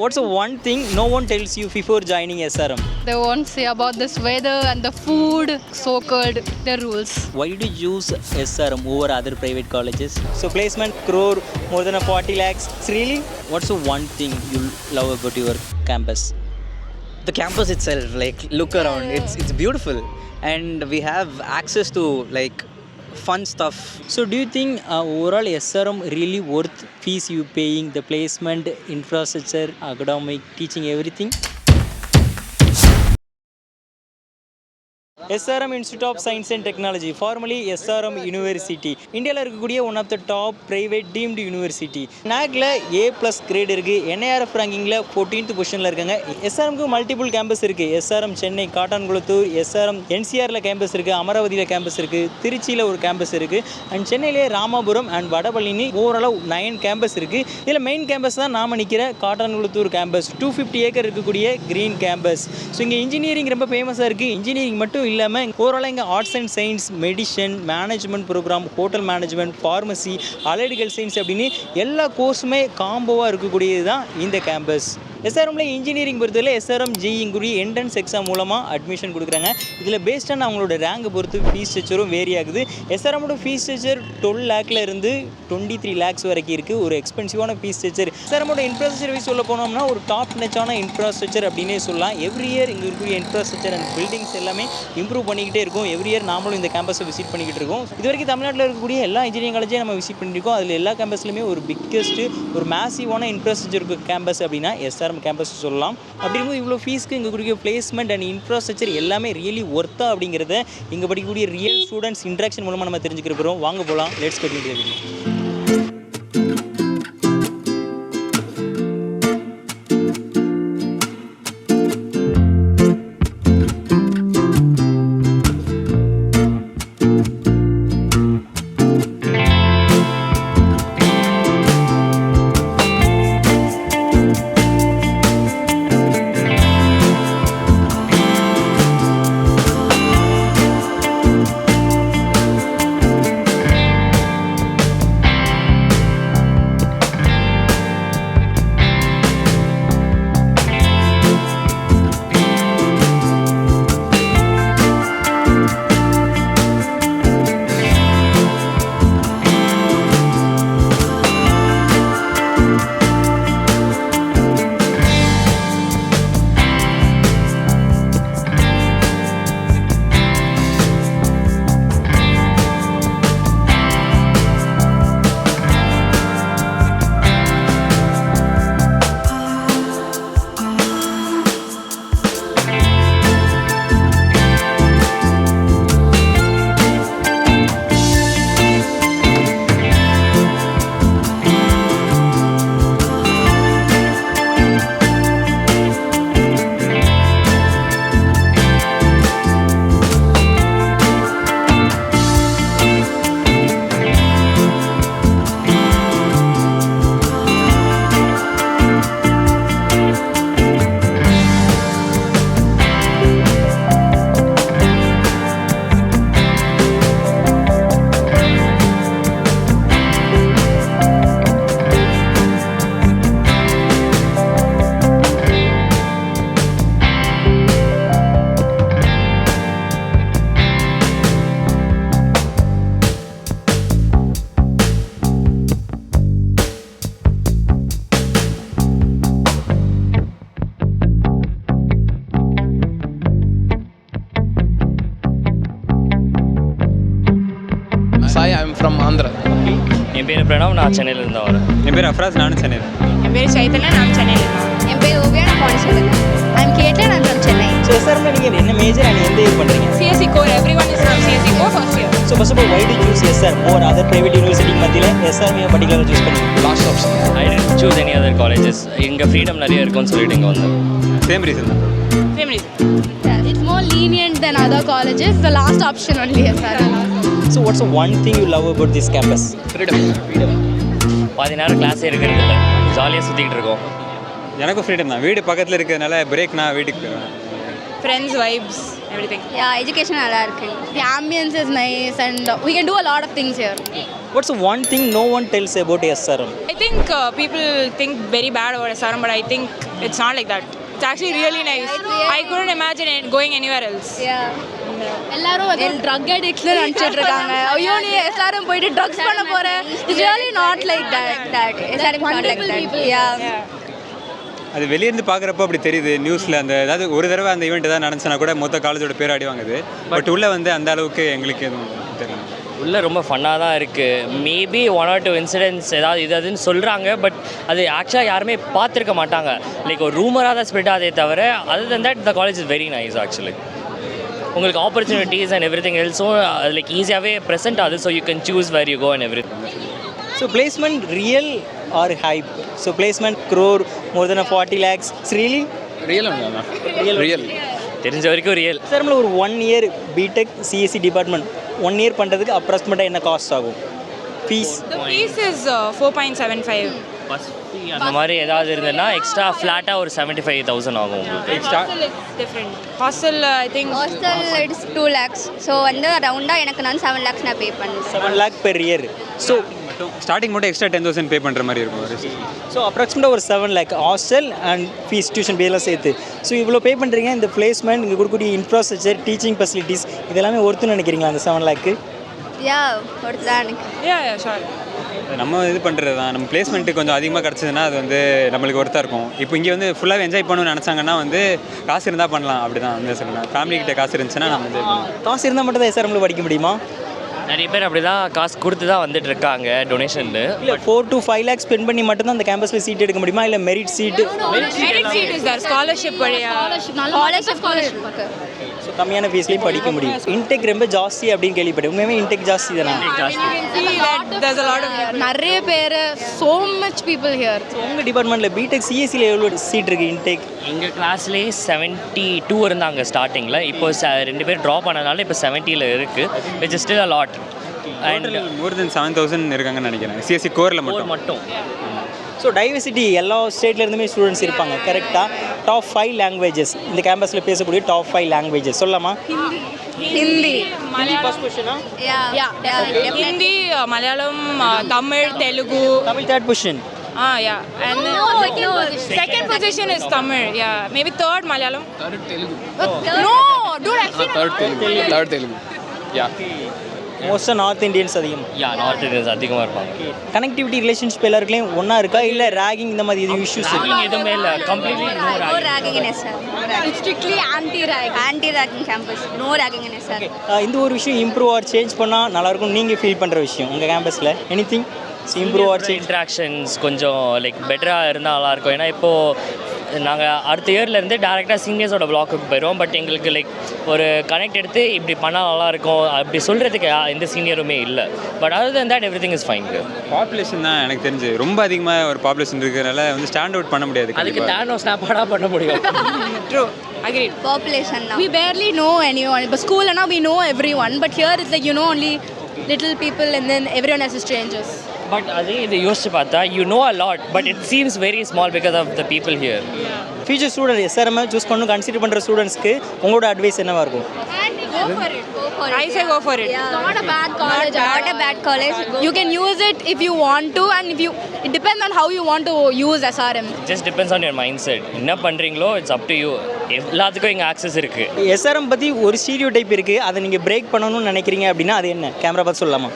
What's the one thing no one tells you before joining SRM? They won't say about this weather and the food, so-called, the rules. Why did you choose SRM over other private colleges? So placement crore, more than a 40 lakhs. It's really? What's the one thing you love about your campus? The campus itself, like look around, it's beautiful, and we have access to like fun stuff. So do you think overall SRM really worth fees you paying, the placement, infrastructure, academic, teaching, everything? SRM Institute of Science and Technology, formerly SRM University. இந்தியாவில் இருக்கக்கூடிய one of the top private deemed university. நாக்ல A+ grade இருக்குது. NIRF ரேங்கிங்கில் 14th பொசிஷனில் இருக்காங்க. SRMக்கு multiple campus இருக்குது. SRM Chennai Kattankulathur, SRM NCRல கேம்பஸ் இருக்குது, அமராவதியில் கேம்பஸ் இருக்குது, திருச்சியில் ஒரு கேம்பஸ் இருக்குது, அண்ட் சென்னையிலே ராமாபுரம் அண்ட் வடபழனி ஓவராலாக 9 கேம்பஸ் இருக்குது. இதில் மெயின் கேம்பஸ் தான் நாம் நிற்கிற காட்டான்குளத்தூர் கேம்பஸ். 250 ஏக்கர் இருக்கக்கூடிய க்ரீன் கேம்பஸ். ஸோ இங்கே இன்ஜினியரிங் ரொம்ப ஃபேமஸாக இருக்குது. இன்ஜினியரிங் மட்டும் இல்லாமல் ஓவராலாக இங்கே arts and science, medicine, management program, hotel management, pharmacy, allied health science அப்படின்னு எல்லா கோர்ஸுமே காம்போவாக இருக்கக்கூடியது தான் இந்த கேம்பஸ். SRMல இன்ஜினியரிங் பொறுத்தவரை SRM JEE என்ட்ரன்ஸ் எக்ஸாம் மூலமாக அட்மிஷன் கொடுக்குறாங்க. இதில் பேஸ்டான அவங்களோட ரேங்கை பொறுத்து ஃபீஸ் ஸ்ட்ரக்சரும் வேரி ஆகுது. SRMோட ஃபீஸ் ஸ்ட்ரக்சர் 12 லேக்கில் இருந்து 23 லேக்ஸ் வரைக்கும் இருக்குது. ஒரு எக்ஸ்பென்சிவான ஃபீஸ் ஸ்ட்ரக்சர். SRMோட இன்ஃப்ராஸ்ட்ரக்சர் வைஸ் சொல்ல போனோம்னா ஒரு டாப் நெச்சான இன்ஃப்ராஸ்ட்ரக்சர் அப்படின்னே சொல்லலாம். எவ்ரி இயர் இங்கே இருக்கக்கூடிய இன்ஃப்ராஸ்ட்ரக்சர் அண்ட் பில்டிங்ஸ் எல்லாமே இம்ப்ரூவ் பண்ணிக்கிட்டே இருக்கும். எவ்ரி இயர் நாமளும் இந்த கேம்பஸை விசிட் பண்ணிக்கிட்டு இருக்கோம். இது வரைக்கும் தமிழ்நாட்டில் இருக்கக்கூடிய எல்லா இன்ஜினியரிங் காலேஜையும் நம்ம விசிட் பண்ணியிருக்கோம். அதில் எல்லா கேம்பஸ்லையுமே ஒரு பிக்கெஸ்ட் ஒரு மேசிவான இன்ஃப்ராஸ்ட்ரக்சர் கேம்பஸ் அப்படின்னா SRM கேம்பஸ் சொல்லலாம். அப்படிங்கும்போது இவ்வளோ ஃபீஸ்க்கு இங்கே கொடுக்க பிளேஸ்மெண்ட் அண்ட் இன்ஃப்ராஸ்ட்ரக்சர் எல்லாமே ரியலி ஒர்த்தா அப்படிங்கிறத இங்கே படிக்கக்கூடிய ரியல் ஸ்டூடெண்ட்ஸ் இன்ட்ராக்ஷன் மூலமாக நம்ம தெரிஞ்சுக்கிற போகிறோம். வாங்க போகலாம். Let's get into the video. Sai, I am from Andhra. என் பேர் பிரணவ், நான் சென்னையிலேருந்து வரேன். என் பேர் அஃப்ராஸ், நானும் சென்னை. என் பேர் சைத்தன்யா, நான் சென்னையில். என் பேர் ஓவியா, நான் பாண்டிச்சேரியில். ஐம் கேட்ல, நான் ஃப்ரம் சென்னை. ஸோ SRMல நீங்கள் என்ன மேஜர் அண்ட் எந்த இயர் பண்ணுறீங்க? CSE core, everyone is from CSE core first year. So first of all why did you choose SRM or other private university மத்தியில் SRM பர்டிகுலராக சூஸ் பண்ணீங்க? Last option. I didn't choose any other colleges. இங்கே freedom நிறைய இருக்கும்னு சொல்லிட்டு இங்கே வந்தேன். Same reason தான். Same reason. It's more lenient than other colleges. The last option only SRM. So what's the one thing you love about this campus? Freedom. பாதி நேரம் கிளாஸே இருக்கிறது இல்லை, ஜாலியாக சுற்றிக்கிட்டு இருக்கோம். எனக்கும் ஃப்ரீடம் தான். வீடு பக்கத்தில் இருக்கிறதுனால பிரேக் நான் வீட்டுக்கு போயிடுவேன். Friends, vibes, everything. Yeah, education நல்லா இருக்கு. The ambience is nice and we can do a lot of things here. What's one thing no one tells about SRM? I think people think very bad about SRM, but I think it's not like that. It's actually really nice. I couldn't imagine it going anywhere else. எல்லாரும் வந்து drug அடிக்ட்ல நினைச்சிட்டு இருக்காங்க. ஐயோ நீ எல்லாரும் போயிட்டு drugs பண்ண போற. It's really not like that. It's not like that. Yeah. அது வெளியிருந்து பார்க்குறப்போ அப்படி தெரியுது நியூஸில். அந்த அதாவது ஒரு தடவை அந்த ஈவெண்ட் ஏதாவது நடந்துச்சுன்னா கூட மொத்த காலேஜோட பேர் அடி வாங்குது. பட் உள்ளே வந்து அந்த அளவுக்கு எங்களுக்கு எதுவும் தெரியல. உள்ளே ரொம்ப ஃபன்னாக தான் இருக்குது. மேபி 1 or 2 இன்சிடென்ட்ஸ் ஏதாவது இதுன்னு சொல்கிறாங்க, பட் அது ஆக்சுவலாக யாருமே பார்த்துருக்க மாட்டாங்க. லைக் ஒரு ரூமராக தான் ஸ்ப்ரெட் ஆதே தவிர other then that the college is very nice actually. உங்களுக்கு ஆப்பர்ச்சுனிட்டிஸ் அண்ட் எவ்ரி திங் எல்ஸும் லைக் ஈஸியாகவே ப்ரெசென்ட் ஆகுது. So you can choose where you go and everything. So placement real or hype? So placement crore, more than 40 lakhs. It's really? Real. தெரிஞ்ச வரைக்கும் real. SRMல ஒரு 1 year BTech CSE department 1 year பண்ணுறதுக்கு அப்ராக்சிமேட்டாக என்ன cost ஆகும்? Fees? The fees is 4.75. Bus fee அந்த மாதிரி ஏதாவது இருந்ததுன்னா எக்ஸ்ட்ரா ஃப்ளாட்டாக ஒரு 75,000 ஆகும் உங்களுக்கு. Hostel is different. Hostel I think hostel it's 2 lakhs. So வந்து ரவுண்டாக எனக்கு நான் 7 lakhs நான் பே பண்ணேன். 7 lakh per year. So starting மட்டும் எக்ஸ்ட்ரா 10,000 பே பண்ணுற மாதிரி இருக்கும். ஸோ அப்ராக்சிமேட்டாக ஒரு 7 lakh hostel and fees tuition பேலாம் சேர்த்து. ஸோ இவ்வளோ பே பண்ணுறீங்க. இந்த பிளேஸ்மெண்ட் இங்கே கொடுக்கக்கூடிய இன்ஃப்ராஸ்ட்ரக்சர் டீச்சிங் ஃபெசிலிட்டிஸ் இதெல்லாமே ஒருத்துன்னு நினைக்கிறீங்களா அந்த 7 lakh? ஒருத்தர் தான் எனக்கு. yeah sure. நம்ம இது பண்ணுறது தான். நம்ம பிளேஸ்மெண்ட்டு கொஞ்சம் அதிகமாக கிடச்சதுன்னா அது வந்து நம்மளுக்கு ஒருத்தா இருக்கும். இப்போ இங்கே வந்து ஃபுல்லாக என்ஜாய் பண்ணணும்னு நினச்சாங்கன்னா வந்து காசு இருந்தால் பண்ணலாம். அப்படி தான் வந்து சொல்லணும். ஃபேமிலிக்கிட்ட காசு இருந்துச்சுன்னா நம்ம என்ஜாய் பண்ணலாம். காசு இருந்தால் மட்டும் தான் SRMல படிக்க முடியுமா? நிறைய பேர் அப்படி தான் காசு கொடுத்து தான் வந்துட்டு இருக்காங்க டொனேஷன்னு. இல்லை 4 to 5 lakhs ஸ்பெண்ட் பண்ணி மட்டும்தான் அந்த கேம்பஸில் சீட் எடுக்க முடியுமா? இல்லை merit seat? Merit seat is there. Scholarship வழியா. ஸ்காலர்ஷிப் இருக்கு. ஸோ கம்மியான ஃபீஸ்லேயும் படிக்க முடியும். இன்டெக் ரொம்ப ஜாஸ்தி அப்படின்னு கேள்விப்பட்டேன். உண்மையுமே இன்டெக் ஜாஸ்தி தானே? See that there's a lot of நிறைய பேர் so much people here. உங்கள் டிபார்ட்மெண்ட்டில் BTech CSEல எவ்வளோ சீட் இருக்குது இன்டெக்? எங்கள் கிளாஸ்லேயே 72 இருந்தாங்க ஸ்டார்டிங்கில். இப்போ 2 பேர் ட்ராப் பண்ணனால இப்போ 70ல் இருக்குது, which is still a lot. And more then 7,000 இருக்காங்கன்னு நினைக்கிறேன் CSE கோரில் மட்டும். ஸோ டைவர்சிட்டி எல்லா ஸ்டேட்லேருந்துமே ஸ்டூடெண்ட்ஸ் இருப்பாங்க கரெக்டாக. டாப் 5 லாங்குவேஜஸ் இந்த கேம்பஸில் பேசக்கூடிய டாப் 5 லாங்குவேஜஸ் சொல்லலாமா? ஹிந்தி. ஃபர்ஸ்ட் கொஸ்டினா? Hindi, Malayalam, Tamil, Telugu. Tamil third position. Yeah. And second position is Tamil. Yeah. Maybe third Malayalam. Third Telugu. No, dude, actually. Third Telugu. Yeah. மோஸ்ட்டாக north Indians அதிகம். North Indians அதிகமாக இருப்பாங்க. Connectivity relationship எல்லாருக்குலையும் ஒன்றா இருக்கா இல்லை ragging இந்த மாதிரி இது இஷ்யூஸ்? எதுவுமே இல்லை, completely No ragging in SR. It's strictly anti-ragging campus. No ragging in SR. இந்த ஒரு விஷயம் இம்ப்ரூவ் ஆர் சேஞ்ச் பண்ணால் நல்லாயிருக்கும் நீங்கள் ஃபீல் பண்ணுற விஷயம் உங்கள் கேம்பஸில் anything improve or change? Interactions கொஞ்சம் லைக் பெட்டராக இருந்தால் நல்லாயிருக்கும். ஏன்னா இப்போது நாங்கள் அடுத்த இயர்லேருந்து டேரெக்டாக சீனியர்ஸோட பிளாக்குக்கு போயிடுவோம். பட் எங்களுக்கு லைக் ஒரு கனெக்ட் எடுத்து இப்படி பண்ணால் நல்லாயிருக்கும் அப்படி சொல்கிறதுக்கு எந்த சீனியருமே இல்லை. But other then that every thing is fine. Population தான் எனக்கு தெரிஞ்சு ரொம்ப அதிகமாக ஒரு பாப்புலேஷன் இருக்கிறனால வந்து ஸ்டாண்ட் அவுட் பண்ண முடியாது. அதுக்கு டேனோ ஸ்னாப்பாடாக பண்ண முடியும். True. Agreed. Population now. We barely know anyone. But school and now we know everyone. But here it's like you know only little people and then everyone else is strangers. But அதே இது யோசிச்சு பார்த்தா you know a lot but it seems very small because of the people here. Future student SRM choose பண்ணணும் consider பண்ணுற ஸ்டூடெண்ட்ஸ்க்கு உங்களோட advice என்னவாக இருக்கும்? Go for it. I say go for it. Yeah. Not a bad college. Not a bad college. You can use it if you want to, and if you it depends on how you want to use SRM. Just depends on your mind set. என்ன பண்ணுறீங்களோ it's up to you. எல்லாத்துக்கும் இங்கே access இருக்குது. SRM பற்றி ஒரு stereo type இருக்குது, அதை நீங்கள் பிரேக் பண்ணணும்னு நினைக்கிறீங்க அப்படின்னா அது என்ன? கேமரா பார்த்து சொல்லலாமா?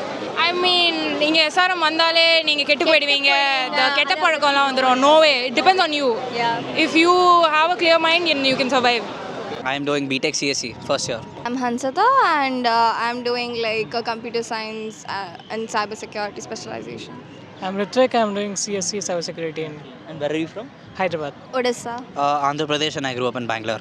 I mean, நீங்கள் SRM வந்தாலே நீங்கள் கெட்டு போயிடுவீங்க. இந்த கெட்ட பழக்கம்லாம் வந்துடும். No way. It depends on you. Yeah. If you have a clear mind, you can survive. I am doing BTech CSE first year. I'm Hansata and I'm doing like a computer science and cybersecurity specialization. I'm Ritvik, I'm doing CSE cybersecurity in And where are you from? Hyderabad. Odisha. Andhra Pradesh and I grew up in Bangalore.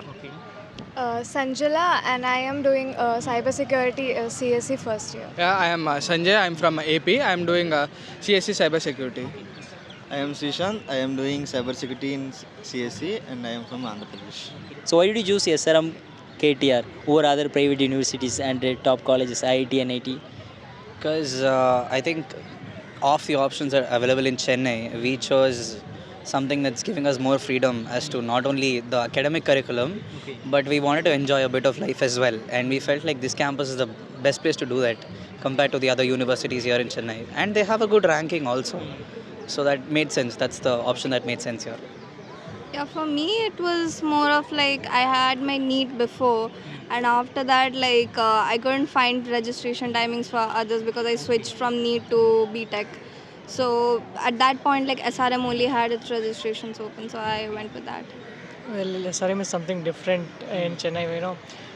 Sanjala and I am doing cybersecurity CSE first year. Yeah, I am Sanjay, I'm from AP, I'm doing CSE cybersecurity. I am Srishant, I am doing cybersecurity in CSE and I am from Andhra Pradesh. So why did you choose SRM KTR over other private universities and top colleges, IIT and NIT? Because I think of the options are available in Chennai, we chose something that's giving us more freedom as to not only the academic curriculum, but we wanted to enjoy a bit of life as well. And we felt like this campus is the best place to do that compared to the other universities here in Chennai. And they have a good ranking also. So that made sense. That's the option that made sense here. Yeah, for me it was more of like I had my NEET before, and after that like I couldn't find registration timings for others because I switched from NEET to BTech. So at that point like SRM only had its registrations open, so I went with that. Well, SRM is something different in Chennai, you know.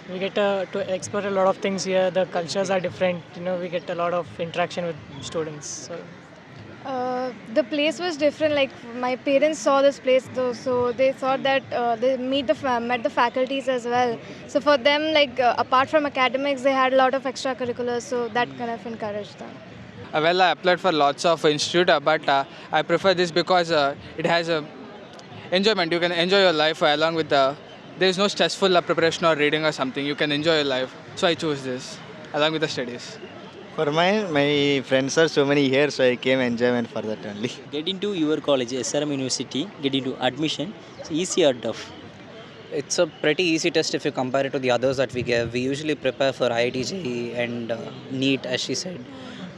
We get to explore a lot of things here. The cultures are different, you know, we get a lot of interaction with students. So the place was different. Like my parents saw this place though, so they thought that they met the faculties as well. So for them, like apart from academics, they had a lot of extracurriculars, so that kind of encouraged them. Well, I applied for lots of institute, but I prefer this because it has a enjoyment. You can enjoy your life along with there is no stressful preparation or reading or something. You can enjoy your life. So I choose this along with the studies. For mine, my friends are so many here, so I came enjoyment for that only. Get into your college, SRM University, get into admission. It's easy or tough? It's a pretty easy test if you compare it to the others that we give. We usually prepare for IIT JEE and NEET, as she said.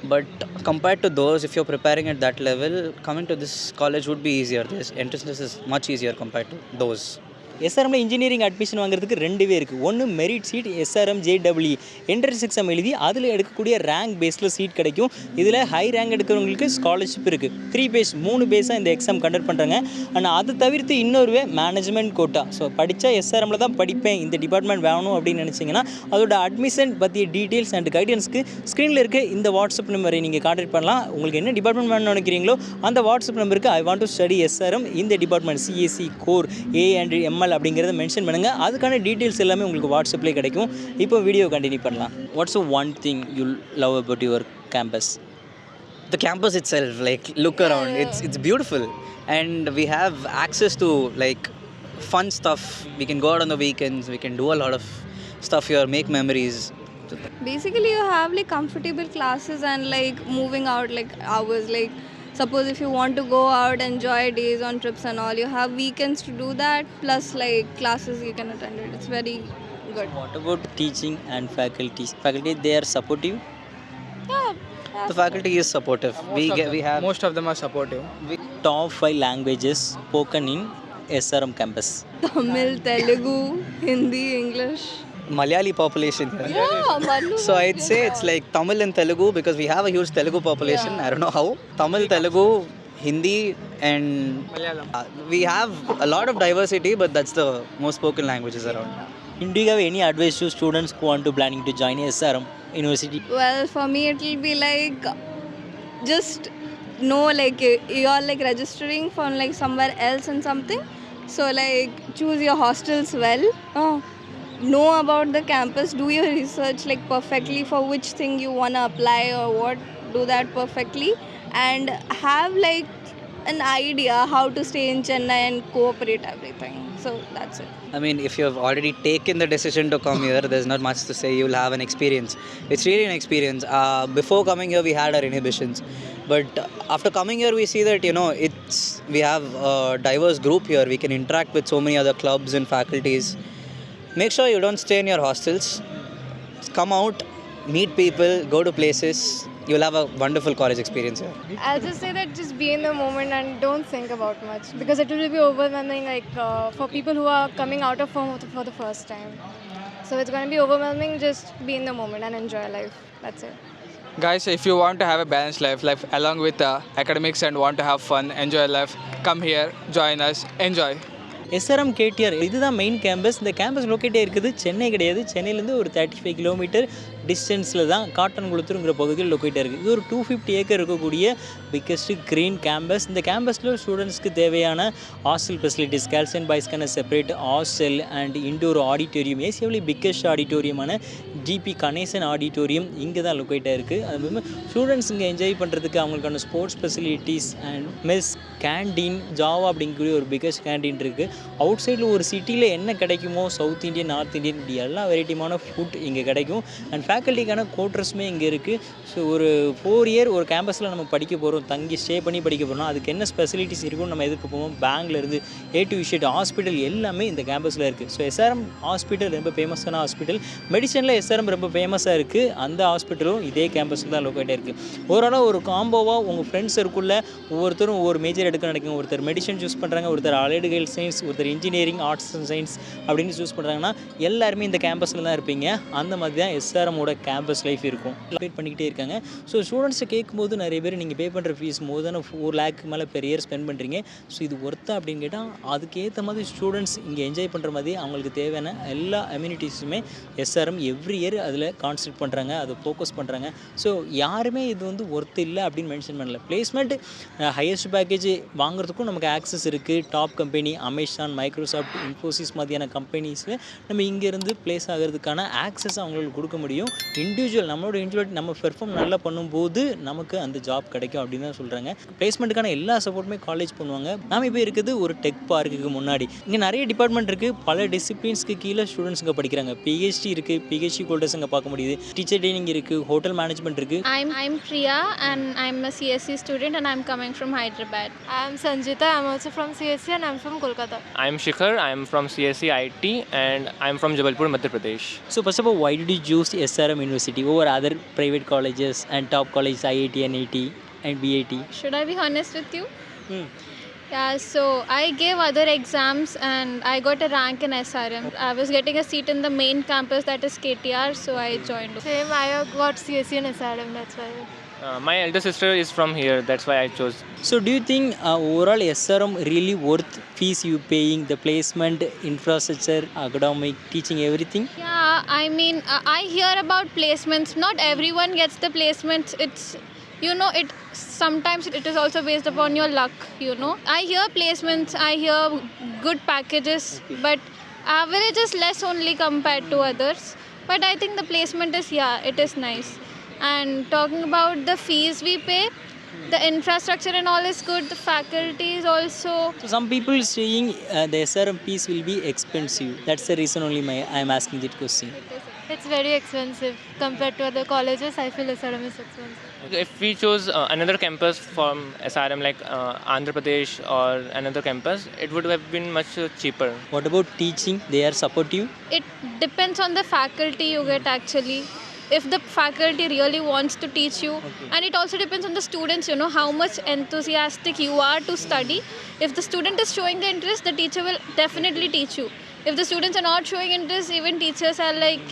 But compared to those, if you're preparing at that level, coming to this college would be easier. This entrance is much easier compared to those. எஸ்ஆர்எம்ல engineering admission வாங்குறதுக்கு ரெண்டுவே இருக்குது. ஒன்று merit seat, SRM JEE entrance exam எழுதி அதில் எடுக்கக்கூடிய rank பேஸில் seat கிடைக்கும். இதில் ஹை ரேங்க் எடுக்கிறவங்களுக்கு ஸ்காலர்ஷிப் இருக்குது. 3 பேஸாக இந்த எக்ஸாம் கண்டக்ட் பண்ணுறாங்க. ஆனால் அது தவிர்த்து இன்னொருவே மேனேஜ்மெண்ட் கோட்டா. ஸோ படித்தா எஸ்ஆர்எம்ல தான் படிப்பேன், இந்த டிபார்ட்மெண்ட் வேணும் அப்படின்னு நினச்சிங்கன்னா அதோட அட்மிஷன் பற்றிய டீட்டெயில்ஸ் அண்ட் கைடன்ஸ்க்கு ஸ்க்ரீனில் இருக்க இந்த வாட்ஸ்அப் நம்பரை நீங்கள் கான்டாக்ட் பண்ணலாம். உங்களுக்கு என்ன டிபார்ட்மெண்ட் வேணும்னு நினைக்கிறீங்களோ அந்த வாட்ஸ்அப் நம்பருக்கு I want to study SRM இந்த department CSE core A and ML அப்படிங்கிறத மென்ஷன் பண்ணுங்கள். அதுக்கான டீட்டெயில்ஸ் எல்லாமே உங்களுக்கு வாட்ஸ்அப்லேயே கிடைக்கும். இப்போ வீடியோ கண்டினியூ பண்ணலாம். What's one thing you love about your campus? The campus itself, like look around, it's beautiful, and we have access to like fun stuff. We can go out on the weekends, we can do a lot of stuff here, make memories. Basically you have like comfortable classes and like moving out like hours. Like suppose if you want to go out, enjoy days on trips and all, you have weekends to do that, plus like classes you can attend it. It's very good. What about teaching and faculties? Faculty, they are supportive? Yeah. The faculty is supportive. We have most of them are supportive. Top 5 languages spoken in SRM campus. Tamil, Telugu, Hindi, English. Malayali population here. Yeah, Malu. So I'd say it's like Tamil and Telugu because we have a huge Telugu population. I don't know how. Tamil, Telugu, Hindi and Malayalam. We have a lot of diversity, but that's the most spoken languages around. Do you have any advice to students who want to planning to join SRM University? Well, for me it will be like just know like you are like registering for like somewhere else and something. So like choose your hostels well. Know about the campus, do your research like perfectly for which thing you want to apply or what, do that perfectly, and have like an idea how to stay in Chennai and cooperate everything. So that's it. I mean, if you have already taken the decision to come here, there's not much to say. You'll have an experience. It's really an experience. Before coming here, we had our inhibitions, but after coming here, we see that we have a diverse group here. We can interact with so many other clubs and faculties. Make sure you don't stay in your hostels. Come out, meet people, go to places. You'll have a wonderful college experience here. I'll just say that just be in the moment and don't think about much, because it will be overwhelming like for people who are coming out of home for the first time. So it's going to be overwhelming. Just be in the moment and enjoy life. That's it. Guys, if you want to have a balanced life along with academics and want to have fun, enjoy life, come here, join us, enjoy. SRM KTR இதுதான் main campus. இந்த campus லொக்கேட்டே இருக்குது சென்னை கிடையாது. சென்னையிலேருந்து ஒரு 35 kilometre டிஸ்டன்ஸில் தான் காட்டன்குளத்தூருங்கிற பகுதியில் லொக்கேட்டாக இருக்குது. இது ஒரு 250 ஏக்கர் இருக்கக்கூடிய பிக்கஸ்ட் க்ரீன் கேம்பஸ். இந்த கேம்பஸில் ஸ்டூடெண்ட்ஸ்க்கு தேவையான ஹாஸ்டல் ஃபெசிலிட்டிஸ், கேர்ள்ஸ் அண்ட் பாய்ஸ்க்கான separate hostel and indoor auditorium, ஏசியாவிலே பிக்கஸ்ட் ஆடிட்டோரியமான ஜிபி கணேசன் ஆடிட்டோரியம் இங்கே தான் லொக்கேட் ஆகிருக்கு. அது மாதிரி ஸ்டூடெண்ட்ஸ் இங்கே என்ஜாய் பண்ணுறதுக்கு அவங்களுக்கான sports facilities and mess canteen Java அப்படிங்கக்கூடிய ஒரு பிகஸ்ட் கேண்டீன் இருக்குது. அவுட் சைடில் ஒரு சிட்டியில் என்ன கிடைக்குமோ சவுத் இந்தியன் நார்த் இந்தியன் இப்படி எல்லா வெரைட்டியான ஃபுட் இங்கே கிடைக்கும். அண்ட் ஃபேக்கல்ட்டிக்கான கோட்ரஸுமே இங்கே இருக்குது. ஸோ ஒரு 4 இயர் ஒரு கேம்பஸில் நம்ம படிக்க போகிறோம், தங்கி ஸ்டே பண்ணி படிக்க போகிறோம், அதுக்கு என்ன ஸ்பெசிலிட்டிஸ் இருக்குன்னு நம்ம எதிர்பார்ப்போம். பேங்க்லேருந்து A to Z ஹாஸ்பிட்டல் எல்லாமே இந்த கேம்பஸில் இருக்குது. ஸோ SRM ஹாஸ்பிட்டல் ரொம்ப ஃபேமஸான ஹாஸ்பிட்டல். மெடிசனில் SRM ரொம்ப ஃபேமஸாக இருக்குது. அந்த ஹாஸ்பிட்டலும் இதே கேம்பஸில் தான் லொக்கேட் ஆகிருக்கு. ஓவராலாக ஒரு காம்போவாக உங்கள் ஃப்ரெண்ட்ஸ் சர்க்குள்ள ஒவ்வொருத்தரும் ஒவ்வொரு மேஜர் எடுக்க நினைக்குங்க. ஒருத்தர் மெடிசன் சூஸ் பண்ணுறாங்க, ஒருத்தர் அலைடு ஹெல்த் சயின்ஸ், ஒருத்தர் இன்ஜினியரிங் ஆர்ட்ஸ் அண்ட் சயின்ஸ் அப்படின்னு சூஸ் பண்ணுறாங்கன்னா எல்லாருமே இந்த கேம்பஸில் தான் இருப்பீங்க. அந்த மாதிரி தான் SRMோட கேம்பஸ் லைஃப் இருக்கும். வெயிட் பண்ணிக்கிட்டே இருக்காங்க. ஸோ ஸ்டூடெண்ட்ஸை கேட்கும்போது நிறைய பேர் நீங்கள் பே பண்ணுற ஃபீஸ் மோர் தென் 4 lakh மேலே பெர் இயர் ஸ்பெண்ட் பண்ணுறீங்க. ஸோ இது ஒர்த்தா அப்படின்னு கேட்டால் அதுக்கேற்ற மாதிரி ஸ்டூடெண்ட்ஸ் இங்கே என்ஜாய் பண்ணுற மாதிரி அவங்களுக்கு தேவையான எல்லா அம்யூனிட்டிஸுமே SRM எவ்ரி இயர் அதில் கான்சன்ட்ரேட் பண்ணுறாங்க, அதை ஃபோக்கஸ் பண்ணுறாங்க. ஸோ யாருமே இது வந்து ஒர்த்து இல்லை அப்படின்னு மென்ஷன் பண்ணல. பிளேஸ்மெண்ட் ஹையஸ்ட் பேக்கேஜ் வாங்குறதுக்கும் நமக்கு ஆக்சஸ் இருக்குது. Top company Amazon, Microsoft, Infosys மாதிரியான கம்பெனிஸில் நம்ம இங்கேருந்து ப்ளேஸ் ஆகிறதுக்கான ஆக்சஸ் அவங்களுக்கு கொடுக்க முடியும். இண்டிவிஜுவல் நம்மளோட இண்டிவிஜுவல் நம்ம பெர்ஃபார்ம் நல்லா பண்ணும்போது நமக்கு அந்த ஜாப் கிடைக்கும் அப்படின்னு தான் சொல்கிறாங்க. பிளேஸ்மெண்ட்டுக்கான எல்லா சப்போர்ட்டுமே காலேஜ் பண்ணுவாங்க. நாம் இப்போ இருக்குது ஒரு டெக் பார்க்குக்கு முன்னாடி. இங்கே நிறைய டிபார்ட்மெண்ட் இருக்குது. பல டிசிப்ளின்ஸ்க்கு கீழே ஸ்டூடெண்ட்ஸ் இங்கே படிக்கிறாங்க. PhD இருக்குது, PhD ஹோல்டர்ஸ் இங்கே பார்க்க முடியுது. டீச்சர் ட்ரைனிங் இருக்குது, ஹோட்டல் மேனேஜ்மெண்ட் இருக்குது. I'm Priya and I'm a CSE student and I'm coming from Hyderabad. I'm Sanjita. I'm also from CSC and I'm from Kolkata. I'm Shikhar. I'm from CSE IT and I'm from Jabalpur, Madhya Pradesh. So first of all, why did you choose SRM University over other private colleges and top colleges IIT, NIT and BIT? Should I be honest with you? Yeah, so I gave other exams and I got a rank in SRM. I was getting a seat in the main campus, that is KTR, so I joined. Same, I got CSC and SRM, that's why. My elder sister is from here, that's why I chose. So do you think overall SRM really worth fees you paying, the placement, infrastructure, academic, teaching, everything? Yeah, I mean, I hear about placements. Not everyone gets the placements. It's, you know, it sometimes it is also based upon your luck, you know. I hear placements, I hear good packages, but average is less only compared to others. But I think the placement is, yeah, it is nice. And talking about the fees we pay, the infrastructure and all is good. The faculty is also. So some people saying the SRM fees will be expensive. That's the reason only I am asking that question. It's very expensive compared to other colleges. I feel SRM is expensive. If we chose another campus from SRM like Andhra Pradesh or another campus, it would have been much cheaper. What about teaching? They are supportive? It depends on the faculty you get actually. If the faculty really wants to teach you, and it also depends on the students, you know, how much enthusiastic you are to study. If the student is showing the interest, the teacher will definitely teach you. If the students are not showing interest, even teachers are like,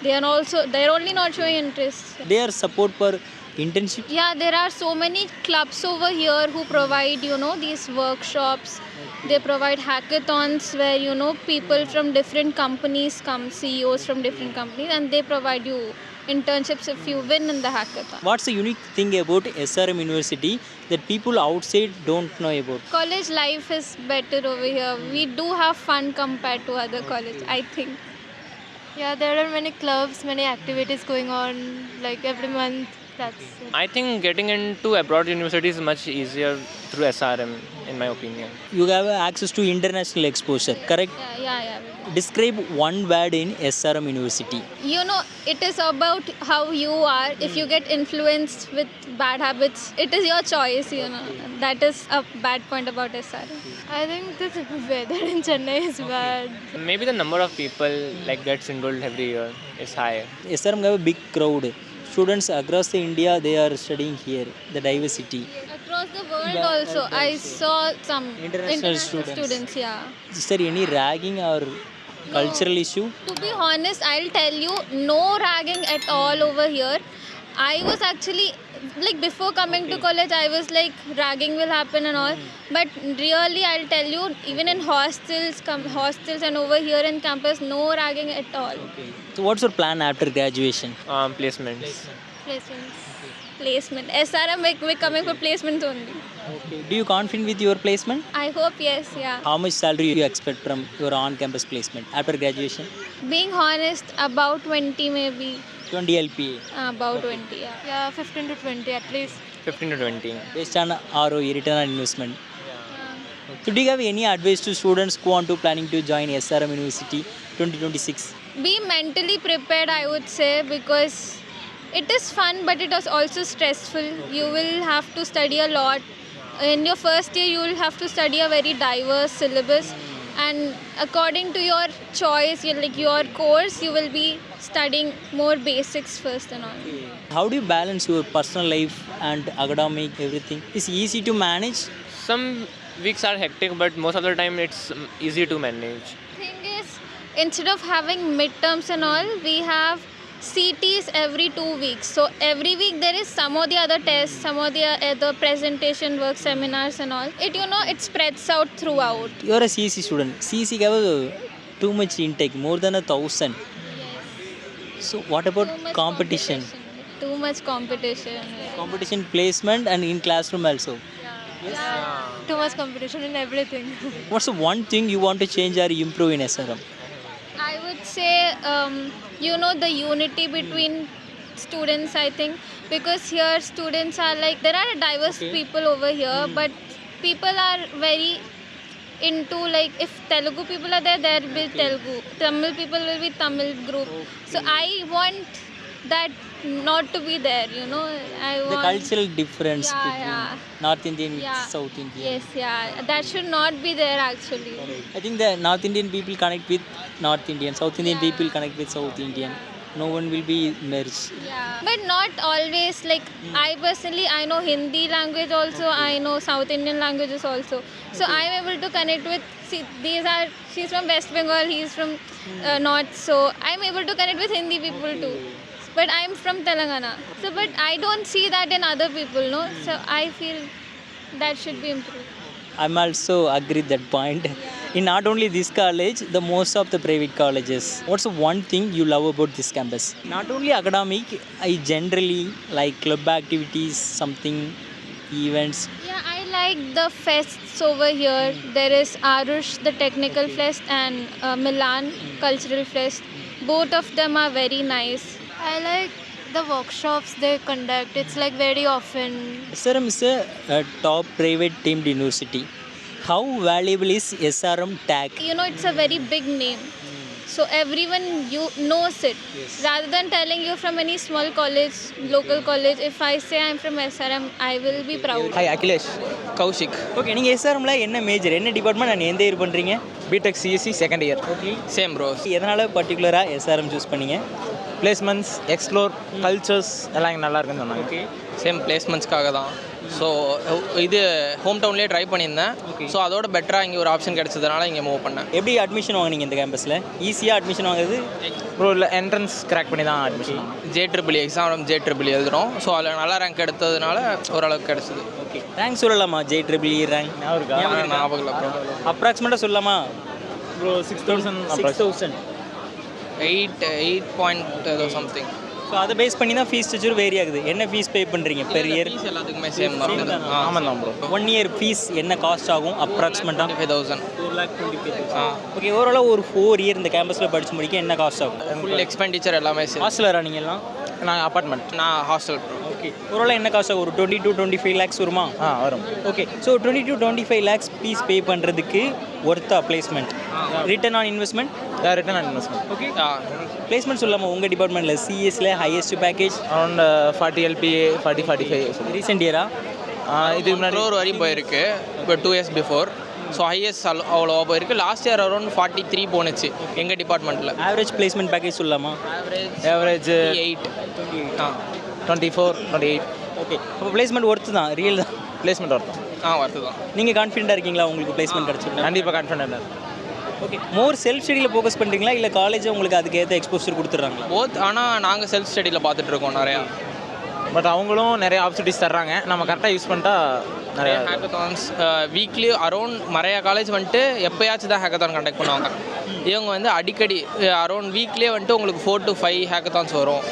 they're only not showing interest. They are support for internship? Yeah, there are so many clubs over here who provide, you know, these workshops. They provide hackathons where, you know, people from different companies come, CEOs from different companies, and they provide you internships if you win in the hackathon. What's the unique thing about SRM University that people outside don't know about? College life is better over here. We do have fun compared to other colleges, I think. Yeah, there are many clubs, many activities going on, like every month. That's it. I think getting into abroad university is much easier through SRM, in my opinion. You have access to international exposure, correct? Yeah. Describe one word in SRM University. You know, it is about how you are. If you get influenced with bad habits, it is your choice, you know. That is a bad point about SRM. I think the weather in Chennai is bad. Maybe the number of people like gets enrolled every year is high. SRM have a big crowd. Students across the India, they are studying here, the diversity. Across the world also, I saw some International students, yeah. Is there any ragging or cultural issue? To be honest, I'll tell you, no ragging at all over here. I was actually, like before coming to college, I was like ragging will happen and all. But really, I'll tell you, even in hostels and over here in campus, no ragging at all. So what's your plan after graduation? Placements. placement. SRM we're coming for placements only. Okay. Do you confident with your placement? I hope yes, yeah. How much salary you expect from your on-campus placement after graduation? Being honest, about 20 maybe. 20 LPA. About 20, yeah. Yeah, 15 to 20 at least. 15 to 20. Based on ROE, return on investment. So do you have any advice to students who want to planning to join SRM University 2026? Be mentally prepared, I would say, because it is fun but it is also stressful. You will have to study a lot. In your first year you will have to study a very diverse syllabus, and according to your choice, your course, you will be studying more basics first and all. How do you balance your personal life and academic everything? Is easy to manage? Some weeks are hectic, but most of the time it's easy to manage. Thing is, instead of having midterms and all, we have CTs every 2 weeks. So every week there is some or the other tests, some or the other presentation work, seminars and all. It spreads out throughout. You are a CC student. CC have too much intake, more than 1,000. So what about competition? Too much competition. Competition placement and in classroom also. Too much competition in everything. What's the one thing you want to change or improve in SRM? I would say, the unity between students, I think, because here students are there are diverse people over here, but people are very into if Telugu people are there, there will be Telugu. Tamil people will be Tamil group. So I want that not to be there, I want The cultural difference Yeah, between yeah. North Indian Yeah. with South Indian. Yes, yeah. That should not be there actually. I think the North Indian people connect with North Indian, South Indian people connect with South Indian. No one will be merged. Yeah. But not always. I personally, I know Hindi language also, I know South Indian languages also. So I'm able to connect with, she's from West Bengal, he's from North. So I'm able to connect with Hindi people too. But I'm from Telangana. So, but I don't see that in other people, no? So I feel that should be improved. I'm also agree that point. In not only this college, the most of the private colleges. What's the one thing you love about this campus? Not only academic, I generally like club activities, something, events. Yeah, I like the fests over here. There is Arush, the technical fest, and Milan cultural fest. Both of them are very nice. I like the workshops they conduct. It's very often. SRM is a top private deemed university. How valuable is SRM tag? It's a very big name. So everyone knows it. Rather than telling you from any small college, local college, if I say I'm from SRM, I will be proud. Hi, Akhilesh. Kaushik. Okay, நீங்க SRMல என்ன major, என்ன department and எந்த year பண்றீங்க? BTech CSE second year. Okay. Same bro. எதனால பர்టిక్యులரா SRM choose பண்ணீங்க? Placements, explore, cultures எல்லாம் இங்கே நல்லா இருக்குன்னு சொன்னாங்க. Okay. சேம் பிளேஸ்மெண்ட்ஸ்க்காக தான். ஸோ இது ஹோம் டவுன்லேயே ட்ரை பண்ணியிருந்தேன். ஸோ அதோட பெட்டராக இங்கே ஒரு ஆப்ஷன் கிடைச்சதுனால இங்கே மூவ் பண்ணேன். எப்படி அட்மிஷன் வாங்குனீங்க இந்த கேம்பஸில்? ஈஸியாக அட்மிஷன் வாங்குறது? ப்ரோ இல்லை, என்ட்ரன்ஸ் கிராக் பண்ணி தான் அட்மிஷன். JEEE எக்ஸாம் JEEE எழுதுகிறோம். ஸோ அதில் நல்ல ரேங்க் எடுத்ததுனால ஓரளவுக்கு கிடச்சிது. ஓகே, ரேங்க் சொல்லலாமா? JEEE ரேங்க் ஞாபகம் இல்லை ப்ரோ. அப்ராக்சிமேட்டாக சொல்லலாமா? ப்ரோ 6,000 8 பாயிண்ட் ஏதோ சம்திங். ஸோ அதை பேஸ் பண்ணி தான் ஃபீஸ் ஸ்ட்ரக்சர் வேரி ஆகுது. என்ன ஃபீஸ் பே பண்ணுறீங்க பெர் இயர்? ஃபீஸ் எல்லாத்துக்குமே சேம் தான். ஆமாம் தான் ப்ரோ. 1 இயர் ஃபீஸ் என்ன காஸ்ட் ஆகும் அப்ராக்சிமேட்டாக? 25,000. 4,25,000. ஓகே, ஓவராலாக ஒரு 4 இயர் இந்த கேம்பஸில் படித்து முடிக்க என்ன காஸ்ட் ஆகும்? ஃபுல் எக்ஸ்பெண்டிச்சர் எல்லாமே சேம். ஹாஸ்டலரா நீங்கள் எல்லாம்? நான் அப்பார்ட்மெண்ட். நான் ஹாஸ்டல். ஓகே, ஓவராலாக என்ன காஸ்ட் ஆகும்? ஒரு 20 to 25 lakhs வருமா? வரும். Okay, so 20 to 25 lakhs fees pay பண்ணுறதுக்கு ஒர்த்தா placement? Return on investment? Return on investment. Okay, placement சொல்லாமல் உங்கள் டிபார்ட்மெண்ட்டில் சிஎஸ்ல highest package around 40 LPA 40-45. Recent இயரா? இதுக்கு முன்னாடி ஒரு வரையும் போயிருக்கு. இப்போ 2 years பிஃபோர். ஸோ ஹையஸ்ட் அவ்வளோவா போயிருக்கு. லாஸ்ட் இயர் அரௌண்ட் 43 போணுச்சு எங்கள் டிபார்ட்மெண்ட்டில். ஆவரேஜ் பிளேஸ்மெண்ட் பேக்கேஜ் சொல்லலாமா? ஆவரேஜ் 8 24 28. ஓகே, அப்போ பிளேஸ்மெண்ட் ஒர்த்து தான், ரியல் தான். பிளேஸ்மெண்ட் ஒர்த்து ஒர்த்து தான். நீங்கள் கான்ஃபிடென்ட்டாக இருக்கீங்களா உங்களுக்கு பிளேஸ்மெண்ட் கிடச்சிருக்கு? கண்டிப்பாக கான்ஃபிடென்ட். ஓகே, மோர் செல்ஃப் ஸ்டடியில் ஃபோக்கஸ் பண்ணுறீங்களா இல்லை காலேஜ் உங்களுக்கு அதுக்கு ஏற்ற எக்ஸ்போசர் கொடுத்துட்றாங்களா? போத். ஆனால் நாங்கள் செல்ஃப் ஸ்டடியில் பார்த்துட்ருக்கோம் நிறையா. பட் அவங்களும் நிறைய ஆப்பர்ச்சுனிட்டிஸ் தர்றாங்க. நம்ம கரெக்டாக யூஸ் பண்ணிட்டா நிறைய ஹேக்கத்தான்ஸ் வீக்லி அரௌண்ட் நிறையா காலேஜ் வந்துட்டு எப்போயாச்சும் தான் ஹேக்கத்தான் கண்டக்ட் பண்ணுவாங்க. இவங்க அடிக்கடி அரௌண்ட் வீக்லேயே உங்களுக்கு 4 to 5 ஹேக்கத்தான்ஸ் வரும்.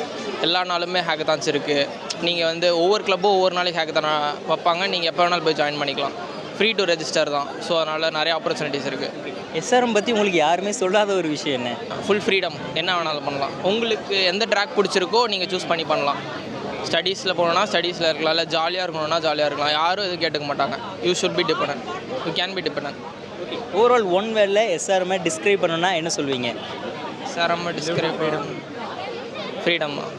எல்லா நாளுமே ஹேக்கத்தான்ஸ் இருக்குது. நீங்கள் வந்து ஒவ்வொரு கிளப்பும் ஒவ்வொரு நாளைக்கு ஹேக்கத்தான் வைப்பாங்க, நீங்கள் எப்போ வேணாலும் போய் ஜாயின் பண்ணிக்கலாம். ஃப்ரீ டு ரெஜிஸ்டர் தான். ஸோ அதனால் நிறைய ஆப்பர்ச்சுனிட்டிஸ் இருக்குது. எஸ்ஆர்எம் பற்றி உங்களுக்கு யாருமே சொல்லாத ஒரு விஷயம் என்ன? ஃபுல் ஃப்ரீடம், என்ன வேணாலும் பண்ணலாம். உங்களுக்கு எந்த ட்ராக் பிடிச்சிருக்கோ நீங்கள் சூஸ் பண்ணி பண்ணலாம். ஸ்டடீஸில் போகணுன்னா ஸ்டடீஸில் இருக்கலாம், இல்லை ஜாலியாக இருக்கணும்னா ஜாலியாக இருக்கலாம். யாரும் எதுவும் கேட்டுக்க மாட்டாங்க. You should be dependent, you can be dependent. Okay, overall one வேர்டில் எஸ்ஆர்எம்ஐ டிஸ்கிரைப் பண்ணணும்னா என்ன சொல்வீங்க? எஸ்ஆர்எம் டிஸ்கிரைப் ஃப்ரீடம் தான்.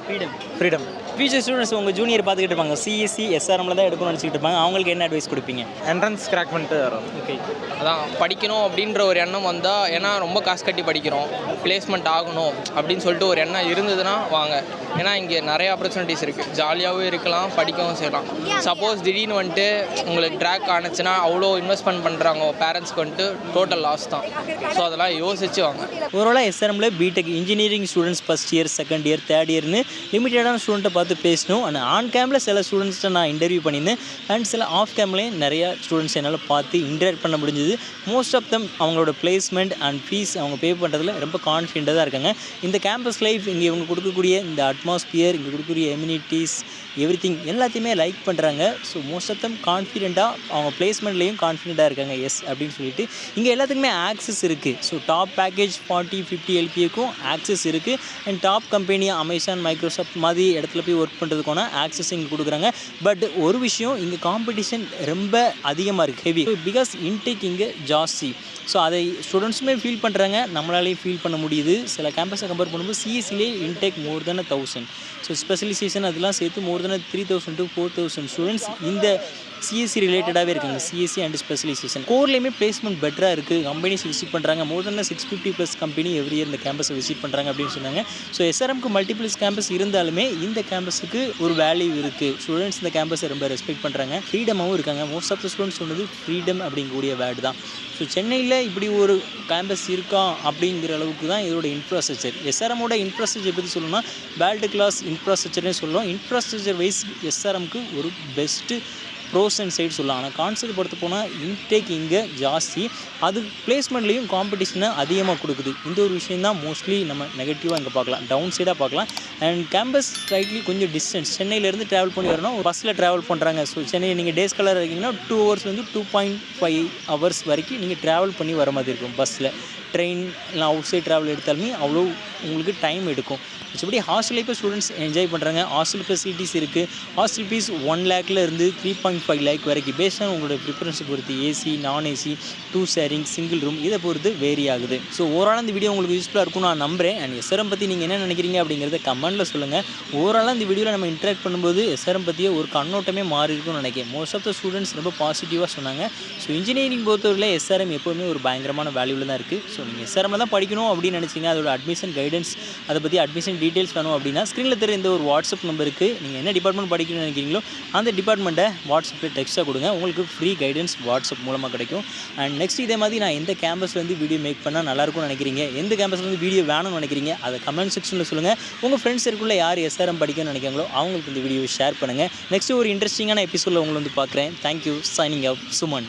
ஃப்ரீடம். ஃபியூச்சர் ஸ்டூடெண்ட்ஸ் உங்கள் ஜூனியர் பார்த்துக்கிட்டு இருப்பாங்க, சிஎஸ்சி எஸ்ஆர்எம்ல தான் எடுக்கணும்னு நினச்சிக்கிட்டு இருப்பாங்க, அவங்களுக்கு என்ன அட்வைஸ் கொடுப்பீங்க? என்ட்ரன்ஸ் கிராக் பண்ணிட்டு வரோம். ஓகே, அதான் படிக்கணும் அப்படின்ற ஒரு எண்ணம் வந்தால், ஏன்னா ரொம்ப காசு கட்டி படிக்கிறோம், பிளேஸ்மெண்ட் ஆகணும் அப்படின்னு சொல்லிட்டு ஒரு எண்ணம் இருந்ததுன்னா வாங்க. ஏன்னா இங்கே நிறைய ஆப்பர்ச்சுனிட்டிஸ் இருக்குது, ஜாலியாகவும் இருக்கலாம், படிக்கவும் செய்யலாம். சப்போஸ் திடீர்னு வந்துட்டு உங்களுக்கு ட்ராக் ஆனிச்சுன்னா அவ்வளோ இன்வெஸ்ட்மெண்ட் பண்ணுறாங்க பேரண்ட்ஸ்க்கு வந்துட்டு டோட்டல் லாஸ் தான். ஸோ அதெல்லாம் யோசிச்சு வாங்க. ஓவராலாக எஸ்ஆர்எம்ல BTech engineering students first year, second year, third இயர்னு லிமிட்டடான ஸ்டூடெண்ட்டை பார்த்து பேசணும். அண்ட் ஆன் கேம்பில் சில ஸ்டூடெண்ட்ஸ்ட்டை நான் இன்டர்வியூ பண்ணியிருந்தேன், அண்ட் சில ஆஃப் கேம்ப்லேயும் நிறையா ஸ்டூடெண்ட்ஸ் என்னால் பார்த்து இன்டராக்ட் பண்ண முடிஞ்சுது. மோஸ்ட் ஆஃப் தம் அவங்களோட பிளேஸ்மெண்ட் அண்ட் ஃபீஸ் அவங்க பே பண்ணுறதுல ரொம்ப கான்ஃபிடென்ட்டாக தான் இருக்காங்க. இந்த கேம்பஸ் லைஃப் இங்கே இவங்க கொடுக்கக்கூடிய இந்த அட்மாஸ்பியர், இங்கே கொடுக்கக்கூடிய எம்யூனிட்டிஸ், எவ்ரிதிங் எல்லாத்தையுமே லைக் பண்ணுறாங்க. ஸோ மோஸ்ட் ஆஃப் தம் கான்ஃபிடென்ட்டாக அவங்க பிளேஸ்மெண்ட்லேயும் கான்ஃபிடென்ட்டாக இருக்காங்க. எஸ் அப்படின்னு சொல்லிட்டு இங்கே எல்லாத்துக்குமே ஆக்சஸ் இருக்குது. ஸோ டாப் பேக்கேஜ் 40-50 LPAக்கும் ஆக்சஸ் இருக்குது. And top company Amazon, Microsoft மாதிரி இடத்துல போய் ஒர்க் பண்ணுறதுக்கான ஆக்சஸ் இங்கே கொடுக்குறாங்க. பட் ஒரு விஷயம், இங்கே காம்படிஷன் ரொம்ப அதிகமாக இருக்குது, ஹெவி, பிகாஸ் இன்டேக் இங்கே ஜாஸ்தி. ஸோ அதை ஸ்டூடெண்ட்ஸுமே ஃபீல் பண்ணுறாங்க, நம்மளாலேயும் ஃபீல் பண்ண முடியுது. சில கேம்பஸை கம்பேர் பண்ணும்போது சிஎஸ்சிலே இன்டேக் மோர் தென் 1000. ஸோ ஸ்பெஷலைசேஷன் அதெல்லாம் சேர்த்து மோர் தென் 3000 to 4000 ஸ்டூடெண்ட்ஸ் இந்த சிஎஸ்சி ரிலேட்டடாகவே இருக்காங்க. சிஎஸ்சி அண்ட் ஸ்பெஷலைசேஷன் கோர்லேயுமே பிளேஸ்மெண்ட் பெட்டராக இருக்குது. கம்பெனிஸ் விசிட் பண்ணுறாங்க, மோர் தென் 650+ கம்பெனி எவ்ரி இயர் இந்த கேம்பஸை விசிட் பண்ணுறாங்க அப்படின்னு சொன்னாங்க. ஸோ எஸ்ஆர்எம்க்கு மல்டிபிள்ஸ் கேம்பஸ் இருந்தாலுமே இந்த கேம்பஸுக்கு ஒரு வேல்யூ இருக்குது. ஸ்டூடெண்ட்ஸ் இந்த கேம்பஸை ரொம்ப ரெஸ்பெக்ட் பண்ணுறாங்க, ஃப்ரீடமாகவும் இருக்காங்க. மோஸ்ட் ஆஃப் த ஸ்டூடெண்ட்ஸ் சொன்னது ஃப்ரீடம் அப்படிங்கக்கூடிய வேர்டு தான். ஸோ சென்னையில் இப்படி ஒரு கேம்பஸ் இருக்கா அப்படிங்கிற அளவுக்கு தான் இதோட இன்ஃப்ராஸ்ட்ரக்சர். எஸ்ஆர்எம்மோட இன்ஃப்ராஸ்ட்ரக்சர் பற்றி சொல்லணும்னா வேர்ல்டு கிளாஸ் இன்ஃப்ராஸ்ட்ரக்சர்னே சொல்லலாம். இன்ஃப்ராஸ்ட்ரக்சர் வைஸ் எஸ்ஆர்எம்க்கு ஒரு பெஸ்ட்டு ப்ரோஸ் அண்ட் சைடு சொல்லலாம். ஆனால் கான்செப்ட் பொறுத்து போனால் இன்டேக் இங்கே ஜாஸ்தி, அது பிளேஸ்மெண்ட்லேயும் காம்படிஷனை அதிகமாக கொடுக்குது. இந்த ஒரு விஷயம் தான் மோஸ்ட்லி நம்ம நெகட்டிவாக இங்கே பார்க்கலாம், டவுன் சைடாக பார்க்கலாம். அண்ட் கேம்பஸ் ஸ்லைட்லி கொஞ்சம் டிஸ்டன்ஸ், சென்னையிலேருந்து ட்ராவல் பண்ணி வரணும், ஒரு பஸ்ஸில் ட்ராவல் பண்ணுறாங்க. ஸோ சென்னை நீங்கள் டேஸ் கலர் இருக்கீங்கன்னா 2 ஹவர்ஸ்லேருந்து 2.5 ஹவர்ஸ் வரைக்கும் நீங்கள் ட்ராவல் பண்ணி வர மாதிரி இருக்கும். பஸ்ஸில், ட்ரெயின் இல்லை அவுட் சைட் ட்ராவல் எடுத்தாலுமே அவ்வளோ உங்களுக்கு டைம் எடுக்கும். மற்றபடி ஹாஸ்டலில் இப்போ ஸ்டூடெண்ட்ஸ் என்ஜாய் பண்ணுறாங்க. ஹாஸ்டல் ஃபெசிலிட்டிஸ் இருக்குது. ஹாஸ்டல் ஃபீஸ் 1 lakh இருந்து 3.5 lakh வரைக்கும் பேஸ்டாக உங்களோட ப்ரிஃபரன்ஸை பொறுத்து ஏசி, நான் ஏசி, 2 sharing, சிங்கிள் ரூம் இதை பொறுத்து வேரி ஆகுது. ஸோ ஓவராலாக இந்த வீடியோ உங்களுக்கு யூஸ்ஃபுல்லாக இருக்கும் நான் நம்புகிறேன். அண்ட் எஸ்ஆர்எம் பற்றி நீங்கள் என்ன நினைக்கிறீங்க அப்படிங்கிறத கமெண்ட்டில் சொல்லுங்கள். ஓவராலாக இந்த வீடியோவில் நம்ம இன்ட்ராக்ட் பண்ணும்போது எஸ்ஆர்எம் பற்றிய ஒரு கண்ணோட்டமே மாறி இருக்கும்னு நினைக்கிறேன். மோஸ்ட் ஆஃப் த ஸ்டூடெண்ட்ஸ் ரொம்ப பாசிட்டிவாக சொன்னாங்க. ஸோ இன்ஜினியரிங் பொறுத்தவரையில் எஸ்ஆர்எம் எப்போவுமே ஒரு பயங்கரமான வேல்யூவில் தான் இருக்குது. ஸோ நீங்கள் எஸ்ஆர்எம் தான் படிக்கணும் அப்படின்னு நினச்சிங்க, அதோட அட்மிஷன் கைடன்ஸ், அதை பற்றி அட்மிஷன் டீட்டெயில்ஸ் வேணும் அப்படின்னா ஸ்க்ரீனில் தெரிய இந்த ஒரு வாட்ஸ்அப் நம்பருக்கு நீங்கள் என்ன டிபார்ட்மெண்ட் படிக்கணும்னு நினைக்கிறீங்களோ அந்த டிபார்ட்மெண்ட்டை வாட்ஸ்அப்பில் டெக்ஸ்ட்டாக கொடுங்க, உங்களுக்கு ஃப்ரீ கைடன்ஸ் வாட்ஸ்அப் மூலமாக கிடைக்கும். அண்ட் நெக்ஸ்ட் இதே மாதிரி நான் எந்த கேம்பஸ்லேருந்து வீடியோ மேக் பண்ணால் நல்லாயிருக்கும்னு நினைக்கிறீங்க, எந்த கேம்பஸ்லேருந்து வீடியோ வேணும்னு நினைக்கிறீங்க, அதை கமெண்ட் செக்ஷனில் சொல்லுங்கள். உங்கள் ஃப்ரெண்ட்ஸ் சர்க்கிளில் யார் எஸ்ஆர்எம் படிக்கணும்னு நினைக்கிறாங்களோ அவங்களுக்கு இந்த வீடியோ ஷேர் பண்ணுங்கள். நெக்ஸ்ட் ஒரு இன்ட்ரெஸ்டிங்கான எபிசோடில் உங்களை வந்து பார்க்குறேன். தேங்க்யூ. Signing off, Suman.